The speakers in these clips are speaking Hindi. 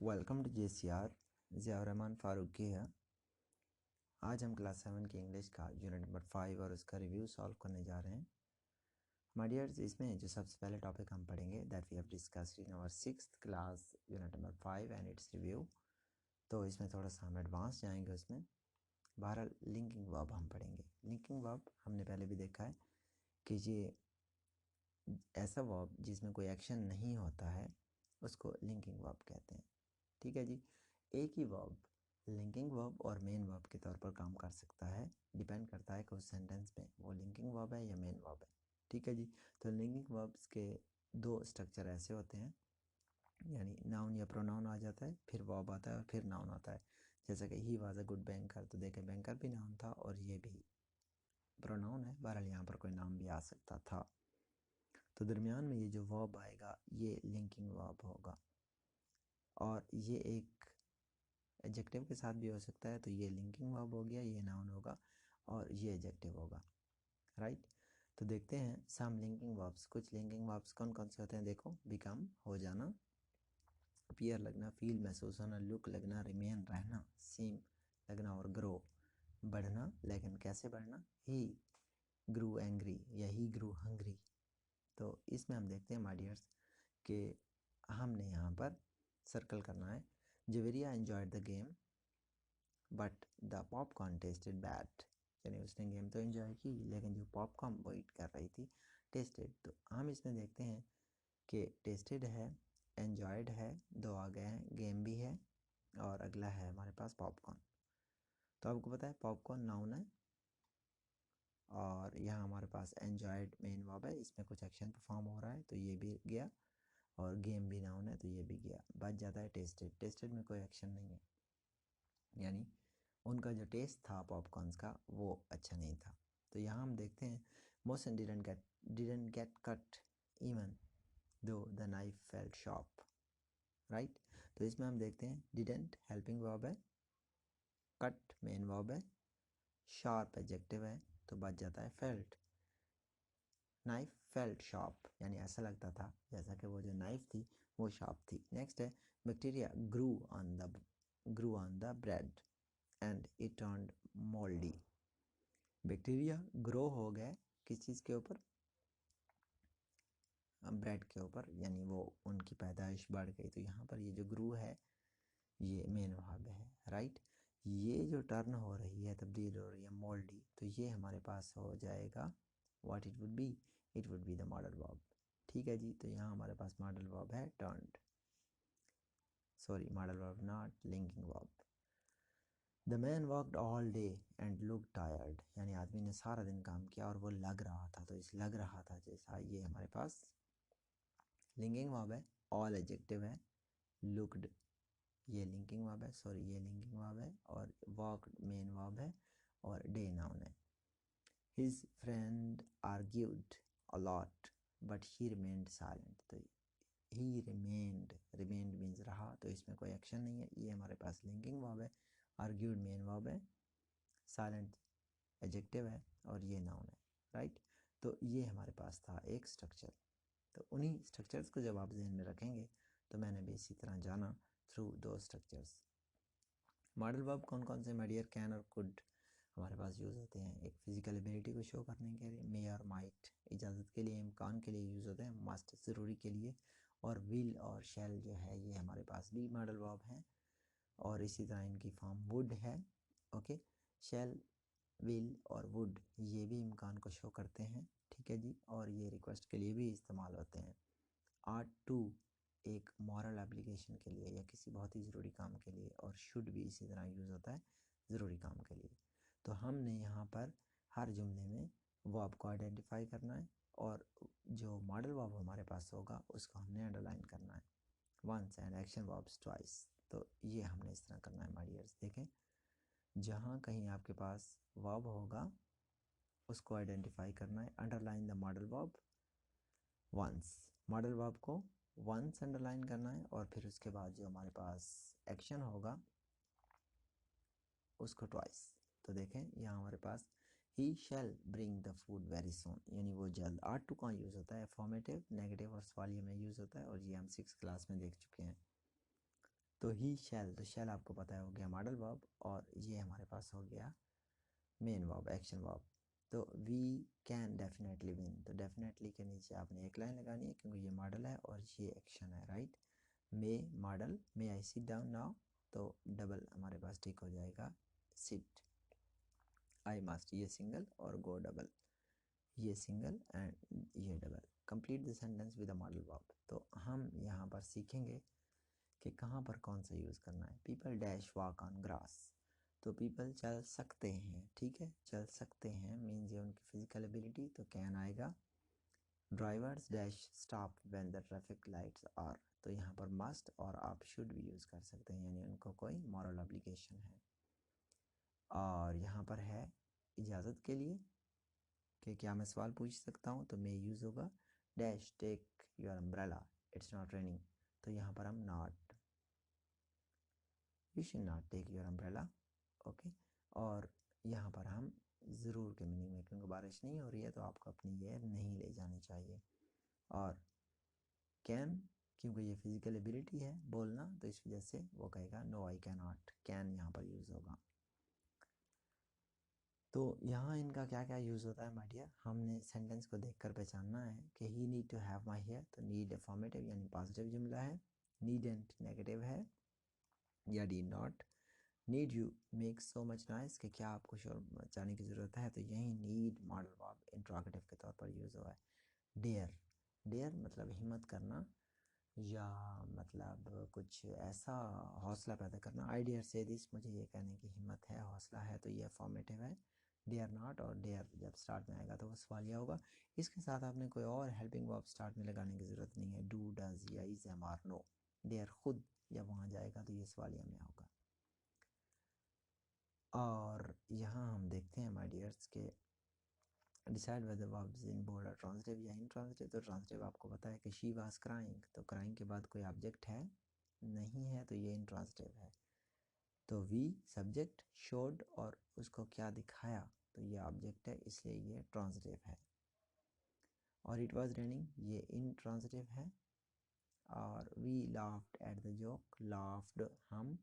Welcome to JCR। Ziaur Rahman Farooqui है। आज हम क्लास 7 की इंग्लिश का यूनिट नंबर 5 और उसका रिव्यू सॉल्व करने जा रहे हैं। माय डियर्स, इसमें जो सबसे पहले टॉपिक हम पढ़ेंगे that we have discussed in our 6th class unit number 5 and its review. तो इसमें थोड़ा सा हम एडवांस जाएंगे। उसमें बहरहाल लिंकिंग वर्ब हम पढ़ेंगे। लिंकिंग वर्ब हमने पहले भी देखा है कि ये ऐसा वर्ब जिसमें कोई एक्शन नहीं होता है उसको लिंकिंग वर्ब कहते हैं। ठीक है जी। एक ही वर्ब लिंकिंग वर्ब और मेन वर्ब के तौर पर काम कर सकता है, डिपेंड करता है कि उस सेंटेंस में वो लिंकिंग वर्ब है या मेन वर्ब है। ठीक है जी। तो लिंकिंग वर्ब्स के दो स्ट्रक्चर ऐसे होते हैं, यानी नाउन या प्रोनाउन आ जाता है, फिर वर्ब आता है और फिर नाउन आता है। जैसा कि he was a good banker, तो देखें बैंकर भी नाउन था और ये भी प्रोनाउन है। बहरहाल यहाँ पर कोई नाम भी आ सकता था। तो दरमियान में ये जो वर्ब आएगा ये लिंकिंग वर्ब होगा और ये एक एडजेक्टिव के साथ भी हो सकता है। तो ये लिंकिंग वर्ब हो गया, ये नाउन होगा और ये एडजेक्टिव होगा। राइट। तो देखते हैं सम लिंकिंग वर्ब्स। कुछ लिंकिंग वर्ब्स कौन कौन से होते हैं देखो। बिकम हो जाना, अपीयर लगना, फील महसूस होना, लुक लगना, रिमेन रहना, सीम लगना और ग्रो बढ़ना। लेकिन कैसे बढ़ना? ही ग्रू एंग्री या ही ग्रू हंग्री। तो इसमें हम देखते हैं माय डियर्स कि हमने यहाँ पर सर्कल करना है। Javeria enjoyed the game but the popcorn tested bad. यानी उसने गेम तो एंजॉय की लेकिन जो पॉपकॉर्न वो ईट कर रही थी टेस्टेड। तो हम इसमें देखते हैं कि टेस्टेड है, एंजॉयड है, दो आ गए हैं, गेम भी है और अगला है हमारे पास पॉपकॉर्न। तो आपको पता है पॉपकॉर्न नाउन है और यहाँ हमारे पास एंजॉयड मेन वर्ब है, इसमें कुछ एक्शन परफॉर्म हो रहा है तो ये भी गया, और गेम भी नाउन है तो ये भी गया। बच जाता है टेस्टेड। टेस्टेड में कोई एक्शन नहीं है, यानी उनका जो टेस्ट था पॉपकॉर्न्स का वो अच्छा नहीं था। तो यहाँ हम देखते हैं motion didn't get cut even though the knife felt sharp. Right. तो इसमें हम देखते हैं डिडंट हेल्पिंग वर्ब है, कट मेन वर्ब है, शार्प एडजेक्टिव है, तो बच जाता है फेल्ट। नाइफ फेल्ट शार्प यानी ऐसा लगता था जैसा कि वो जो नाइफ थी वो शार्प थी। नेक्स्ट है bacteria grew on the bread and it turned mouldy. Bacteria grow हो गए किस चीज़ के ऊपर? ब्रेड के ऊपर, यानी वो उनकी पैदाइश बढ़ गई। तो यहाँ पर ये जो ग्रू है ये मेन वर्ब है। राइट। ये जो टर्न हो रही है, तब्दील हो रही है, मोल्डी, तो ये हमारे पास हो जाएगा what it would be the modal verb. ठीक है जी। तो यहाँ हमारे पास मॉडल वर्ब है turned, sorry modal verb not linking verb. The man worked all day and look tired, यानी आदमी ने सारा दिन काम किया और वो लग रहा था। तो इस लग रहा था जैसा ये हमारे पास लिंकिंग वर्ब है, ऑल एडजेक्टिव है, लुक्ड ये लिंकिंग वर्ब है, सॉरी ये लिंकिंग वर्ब है, और वर्कड मेन वर्ब है और डे नाउन है। His friend argued a lot but he remained silent. तो ही रिमेन्ड मीन्स रहा, तो इसमें कोई एक्शन नहीं है। ये हमारे पास लिंकिंग वर्ब है, आर्ग्यूड मेन वर्ब है, साइलेंट एडजेक्टिव है और ये नाउन है। राइट। तो ये हमारे पास था एक स्ट्रक्चर। तो उन्हीं स्ट्रक्चर्स को जब आप जहन में रखेंगे तो मैंने भी इसी तरह जाना थ्रू दो स्ट्रक्चर्स। मॉडल वर्ब कौन कौन से? मेडियर, कैन और कुड हमारे पास यूज़ होते हैं। एक फिजिकल एबिलिटी को शो करने के लिए, मे और माइट इजाज़त के लिए, इम्कान के लिए यूज़ होते हैं, मस्ट ज़रूरी के लिए, और विल और शैल जो है ये हमारे पास भी मॉडल वर्ब हैं और इसी तरह इनकी फॉर्म वुड है। ओके। शैल, विल और वुड ये भी इम्कान को शो करते हैं। ठीक है जी। और ये रिक्वेस्ट के लिए भी इस्तेमाल होते हैं। आर्ट टू एक मॉरल एप्लीकेशन के लिए या किसी बहुत ही ज़रूरी काम के लिए, और शुड भी इसी तरह यूज़ होता है ज़रूरी काम के लिए। तो हमने यहाँ पर हर जुमले में वर्ब को आइडेंटिफाई करना है और जो मॉडल वर्ब हमारे पास होगा उसको हमने अंडरलाइन करना है। Once and action verbs twice. तो ये हमने इस तरह करना है माय डियर्स। देखें, जहाँ कहीं आपके पास वर्ब होगा उसको आइडेंटिफाई करना है, underline the modal verb once. Modal verb को वंस अंडरलाइन करना है और फिर उसके बाद जो हमारे पास एक्शन होगा उसको ट्वाइस। तो देखें यहाँ हमारे पास he shall bring the food very soon, यानी वो जल्द। आर्ट टू कहाँ यूज़ होता है? फॉर्मेटिव, नेगेटिव और सवालिया में यूज़ होता है और ये हम 6th क्लास में देख चुके हैं। तो ही शैल, तो शैल आपको पता है हो गया मॉडल वर्ब, और ये हमारे पास हो गया मेन वर्ब, एक्शन वर्ब। तो वी कैन डेफिनेटली विन, तो डेफिनेटली के नीचे आपने एक लाइन लगानी है क्योंकि ये मॉडल है और ये एक्शन है, right. May model, may I sit down now, तो डबल हमारे पास ठीक हो जाएगा सिट। आई मस्ट, ये सिंगल, और गो डबल, ये सिंगल एंड ये double. Complete the sentence with a modal verb. तो हम यहाँ पर सीखेंगे कि कहाँ पर कौन सा यूज़ करना है। People dash walk on grass, तो पीपल चल सकते हैं, ठीक है, चल सकते हैं मीन्स ये उनकी फिजिकल एबिलिटी, तो कैन आएगा। Drivers dash stop when the traffic lights are, तो यहाँ पर मस्ट और आप शुड भी यूज़ कर सकते हैं, यानी उनको कोई मॉरल ऑब्लिगेशन है। और यहाँ पर है इजाज़त के लिए कि क्या मैं सवाल पूछ सकता हूँ, तो मे यूज़ होगा। Dash take your umbrella, it's not raining, तो यहाँ पर हम not, you should not take your umbrella, okay. और यहाँ पर हम ज़रूर के मीनिंग में, क्योंकि बारिश नहीं हो रही है तो आपको अपनी ये नहीं ले जानी चाहिए। और कैन, क्योंकि ये फिजिकल एबिलिटी है बोलना, तो इस वजह से वो कहेगा no I can not, can यहाँ पर यूज़ होगा। तो यहाँ इनका क्या क्या यूज़ होता है माय डियर, हमने सेंटेंस को देखकर पहचानना है कि he need to have my hair, तो नीड अफर्मेटिव यानी पॉजिटिव जुमला है, नीडेंट नेगेटिव है, या D not. Need you make so much noise, कि क्या आपको शोर मचाने की ज़रूरत है, तो यही नीड मॉडल वर्ब इंट्रोगेटिव के तौर पर यूज़ हुआ है। डेयर, डेयर मतलब हिम्मत करना, या मतलब कुछ ऐसा हौसला पैदा करना। आई डेयर से दिस, मुझे ये कहने की हिम्मत है, हौसला है, तो ये फॉर्मेटिव है। डेयर नॉट और डेयर जब स्टार्ट में आएगा तो वो सवालिया होगा। इसके साथ आपने कोई और हेल्पिंग वर्ब स्टार्ट में लगाने की ज़रूरत नहीं है, डू, डज या is, am, are, no. Dare खुद जब वहाँ जाएगा तो ये सवालिया में होगा। और यहाँ हम देखते हैं माय डियर्स के decide whether verbs in bold और ट्रांजिटिव या इनट्रांजिटिव। तो ट्रांजिटिव आपको पता है कि शी वाज क्राइंग, तो क्राइंग के बाद कोई ऑब्जेक्ट है नहीं है, तो ये इनट्रांजिटिव है। तो वी सब्जेक्ट, शोड और उसको क्या दिखाया, तो ये ऑब्जेक्ट है, इसलिए ये ट्रांजिटिव है। और इट वाज रेनिंग, ये इनट्रांजिटिव है। और we laughed at the joke, laughed हम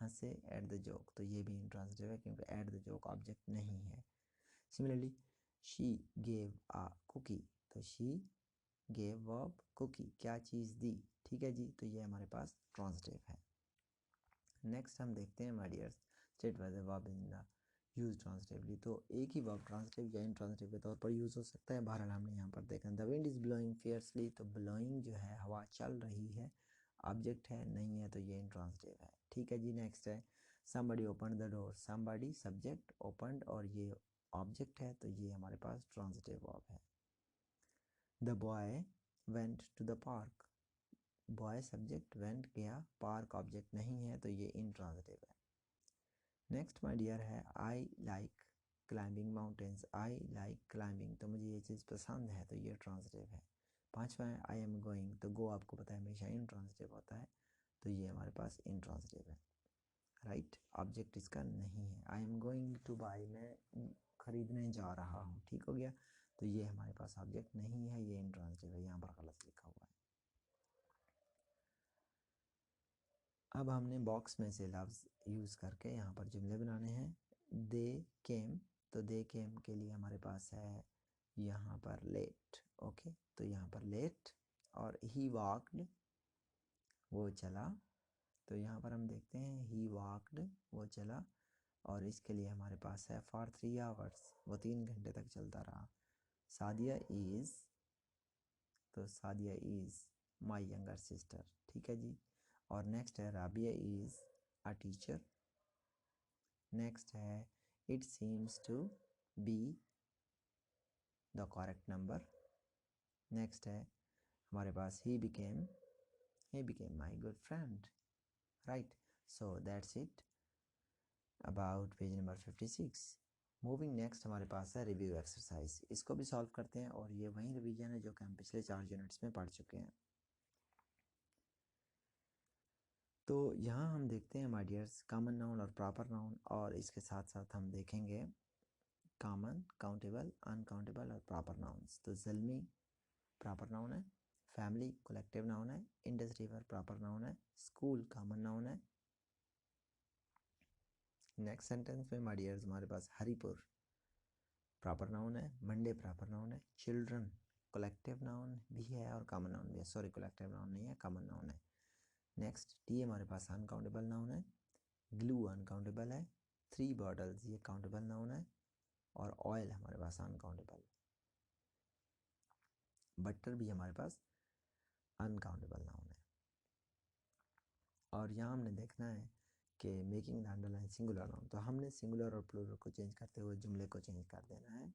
हंसे, एट द जोक, तो ये भी इनट्रांजिटिव है क्योंकि एट द जोक ऑब्जेक्ट नहीं है। Similarly she gave a cookie, तो शी गेव वर्ब कुकी, क्या चीज़ दी, ठीक है जी, तो ये हमारे पास ट्रांजिटिव है। नेक्स्ट हम देखते हैं my dears state whether verb in the use transitively. तो एक ही वर्ब ट्रांजिटिव या इनट्रांजिटिव के तौर पर यूज़ हो सकता है। बहरहाल हमने यहाँ पर देखा the wind is blowing fiercely, तो ब्लोइंग जो है हवा चल रही है, ऑब्जेक्ट है नहीं है, तो ये इनट्रांजिटिव है, ठीक है जी। नेक्स्ट है somebody opened the door, somebody subject, opened और ये ऑब्जेक्ट है, तो ये हमारे पास ट्रांजिटिव वर्ब है। The boy went to the park, boy subject, went गया, पार्क ऑब्जेक्ट नहीं है, तो ये इनट्रांजिटिव है। नेक्स्ट माय डियर है I like climbing mountains, I like climbing, तो मुझे ये चीज़ पसंद है, तो ये ट्रांजिटिव है। पांचवा है आई एम गोइंग, तो गो आपको पता है हमेशा इनट्रांजिटिव होता है, तो ये हमारे पास इनट्रांजिटिव है, राइट। ऑब्जेक्ट इसका नहीं है। I am going two by, मैं खरीदने जा रहा हूँ, ठीक हो गया, तो ये हमारे पास ऑब्जेक्ट नहीं है, ये इनट्रांजिटिव है, यहाँ पर गलत लिखा हुआ है। अब हमने बॉक्स में से लफ्ज़ यूज़ करके यहाँ पर जुमले बनाने हैं। दे केम, तो दे केम के लिए हमारे पास है यहाँ पर लेट, ओके, तो यहाँ पर लेट। और ही वॉकड, वो चला, तो यहाँ पर हम देखते हैं ही वॉकड, वो चला। और इसके लिए हमारे पास है फॉर 3 आवर्स, वो 3 घंटे तक चलता रहा। सादिया इज़, तो Sadia is my younger sister, ठीक है जी। और नेक्स्ट है Rabia is a teacher. Next है it seems to be the correct number. Next है हमारे पास he became my good friend, right. So that's it about page number 56। Moving next हमारे पास है रिव्यू एक्सरसाइज, इसको भी सॉल्व करते हैं, और ये वही रिवीजन है जो कि हम पिछले 4 यूनिट्स में पढ़ चुके हैं। तो यहाँ हम देखते हैं माय डियर्स कॉमन नाउन और प्रॉपर नाउन, और इसके साथ साथ हम देखेंगे कॉमन, काउंटेबल, अनकाउंटेबल और प्रॉपर नाउन्स। तो ज़ल्मी प्रॉपर नाउन है, फैमिली कलेक्टिव नाउन है, इंडस रिवर प्रॉपर नाउन है, स्कूल कॉमन नाउन है। नेक्स्ट सेंटेंस में माय डियर्स हमारे पास हरिपुर प्रॉपर नाउन है, मंडे प्रॉपर नाउन है, चिल्ड्रन कलेक्टिव नाउन भी है और कॉमन नाउन भी है, सॉरी कलेक्टिव नाउन नहीं है, कॉमन नाउन है। नेक्स्ट टी हमारे पास अनकाउंटेबल नाउन है, ग्लू अनकाउंटेबल है, 3 बॉटल्स ये काउंटेबल नाउन है और ऑयल हमारे पास अनकाउंटेबल। बटर भी हमारे पास अनकाउंटेबल नाउन है। और यहाँ हमने देखना है कि making the underline singular noun, तो हमने सिंगुलर और प्लूरल को चेंज करते हुए जुमले को चेंज कर देना है।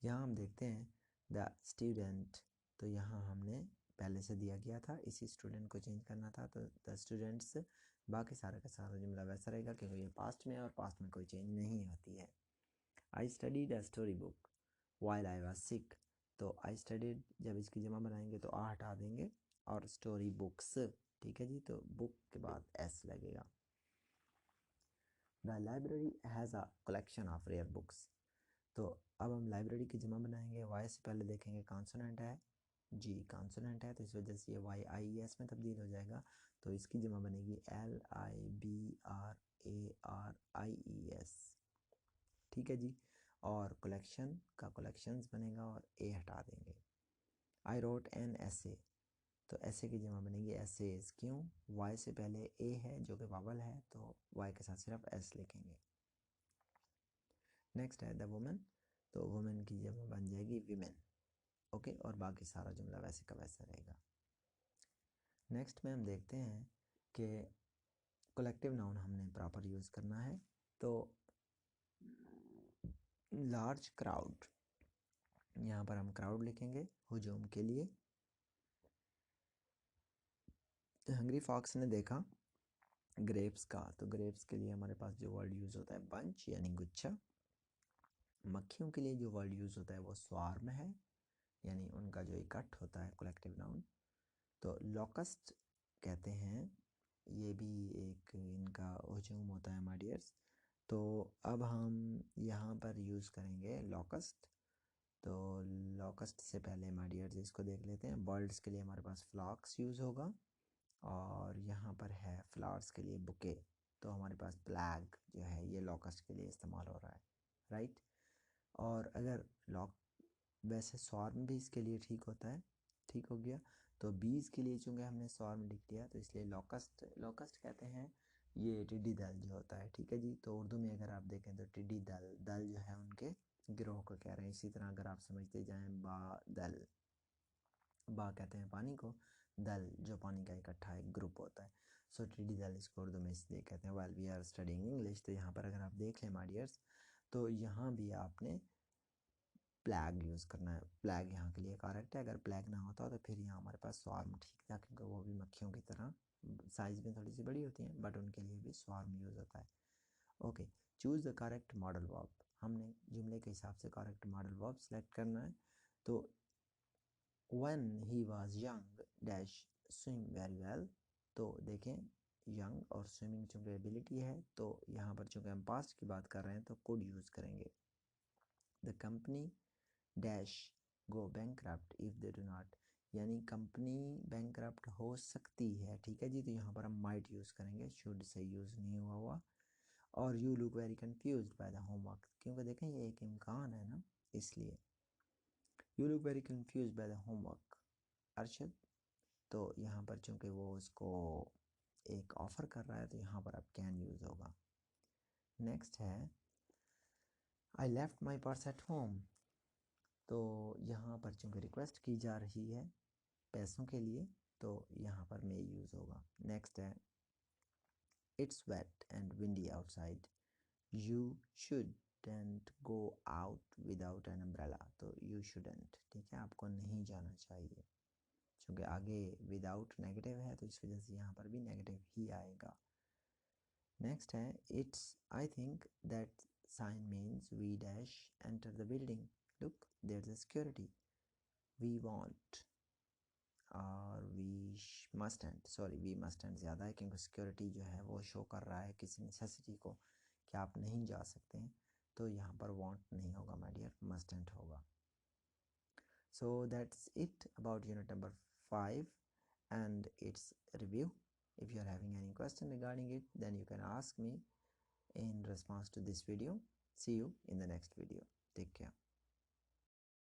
यहाँ हम देखते हैं द स्टूडेंट, तो यहाँ हमने पहले से दिया गया था, इसी स्टूडेंट को चेंज करना था, तो द स्टूडेंट्स, बाकी सारा का सारा जुमला वैसा रहेगा क्योंकि ये पास्ट में है और पास्ट में कोई चेंज नहीं होती है। I studied a story book while I was sick, तो आई स्टडीड जब इसकी जमा बनाएंगे तो आ हटा देंगे और स्टोरी बुक्स, ठीक है जी, तो बुक के बाद एस लगेगा। The library has a collection of rare books, तो अब हम लाइब्रेरी की जमा बनाएंगे, वाई से पहले देखेंगे कॉन्सोनेंट है, जी कॉन्सोनेंट है तो इस वजह से ये वाई आई एस में तब्दील हो जाएगा, तो इसकी जमा बनेगी LIBRARIES, ठीक है जी। और कलेक्शन का कलेक्शंस बनेगा और ए हटा देंगे। आई रोट एन ऐसे, तो ऐसे की जमा बनेगी एसेज, क्यों, वाई से पहले ए है जो कि वावल है तो वाई के साथ सिर्फ एस लिखेंगे। नेक्स्ट है द वुमेन, तो वुमेन की जमा बन जाएगी वीमेन, ओके, और बाकी सारा जुमला वैसे का वैसा रहेगा। नेक्स्ट में हम देखते हैं कि कलेक्टिव नाउन हमने प्रॉपर यूज़ करना है, तो लार्ज क्राउड, यहाँ पर हम क्राउड लिखेंगे हुजूम के लिए। हंग्री फॉक्स ने देखा ग्रेप्स का, तो ग्रेप्स के लिए हमारे पास जो वर्ड यूज़ होता है बंच यानी गुच्छा। मक्खियों के लिए जो वर्ड यूज़ होता है वो स्वार्म है, यानी उनका जो इकट्ठ होता है कलेक्टिव नाउन, तो लॉकस्ट कहते हैं, ये भी एक इनका हुजूम होता है माय डियर्स। तो अब हम यहाँ पर यूज़ करेंगे लॉकस्ट, तो लॉकस्ट से पहले माय डियर्स इसको देख लेते हैं। बर्ड्स के लिए हमारे पास फ्लॉक्स यूज़ होगा और यहाँ पर है फ्लावर्स के लिए बुके, तो हमारे पास प्लैग जो है ये लॉकस्ट के लिए इस्तेमाल हो रहा है, राइट। और अगर लॉक, वैसे स्वार्म भी इसके लिए ठीक होता है, ठीक हो गया। तो बीज के लिए चूँकि हमने स्वार्म लिख दिया तो इसलिए लॉकस्ट, लॉकस्ट कहते हैं ये टिड्डी दल जो होता है, ठीक है जी। तो उर्दू में अगर आप देखें तो टिड्डी दल, दल जो है उनके गिरोह को कह रहे हैं। इसी तरह अगर आप समझते जाएं बादल, बा कहते हैं पानी को, दल जो पानी का इकट्ठा एक ग्रुप होता है, सो टिड्डी दल इसको उर्दू में इसलिए कहते हैं। Well we are studying English, तो यहाँ पर अगर आप देख लें माय डियर्स, तो यहाँ भी आपने प्लैग यूज़ करना है, प्लैग यहाँ के लिए करेक्ट है। अगर प्लैग ना होता तो फिर यहाँ हमारे पास स्वार्म ठीक था, क्योंकि वो भी मक्खियों की तरह साइज़ में थोड़ी सी बड़ी होती हैं, बट उनके लिए भी स्वार्म यूज़ होता है। Okay, choose the correct modal verb, हमने जुमले के हिसाब से करेक्ट मॉडल वर्ब सेलेक्ट करना है। तो when he was young dash swim very well, तो देखें यंग और स्विमिंग चूँकि एबिलिटी है, तो यहाँ पर चूँकि हम पास्ट की बात कर रहे हैं तो कुड यूज़ करेंगे। The company dash go bankrupt if they do not, यानी कंपनी बैंकक्रप्ट हो सकती है, ठीक है जी। तो यहाँ पर हम माइट यूज़ करेंगे, शुड से यूज़ नहीं हुआ। और you look very confused by the homework, क्योंकि देखें ये एक इम्कान है ना, इसलिए you look very confused by the homework Arshad, तो यहाँ पर चूँकि वो उसको एक ऑफ़र कर रहा है तो यहाँ पर अब कैन यूज़ होगा। नेक्स्ट है I left my purse at home, तो यहाँ पर चूँकि रिक्वेस्ट की जा रही है पैसों के लिए तो यहाँ पर मे यूज़ होगा। नेक्स्ट है its weight and windy outside, you shouldn't go out without an umbrella, तो यू शुडंट, ठीक है, आपको नहीं जाना चाहिए। क्योंकि आगे विदाउट नेगेटिव है तो इस वजह से यहाँ पर भी नेगेटिव ही आएगा। नेक्स्ट है it's I think that sign means we dash enter the building, look there is security, we want और we mustn't, sorry we mustn't ज़्यादा है क्योंकि सिक्योरिटी जो है वो शो कर रहा है किसी नेसेसिटी को कि आप नहीं जा सकते हैं, तो यहाँ पर वांट नहीं होगा माय डियर, मस्टेंट होगा। So that's it about unit number 5 and its review. If you are having any question regarding it, then you can ask me in response to this video. See you in the next video. Take care.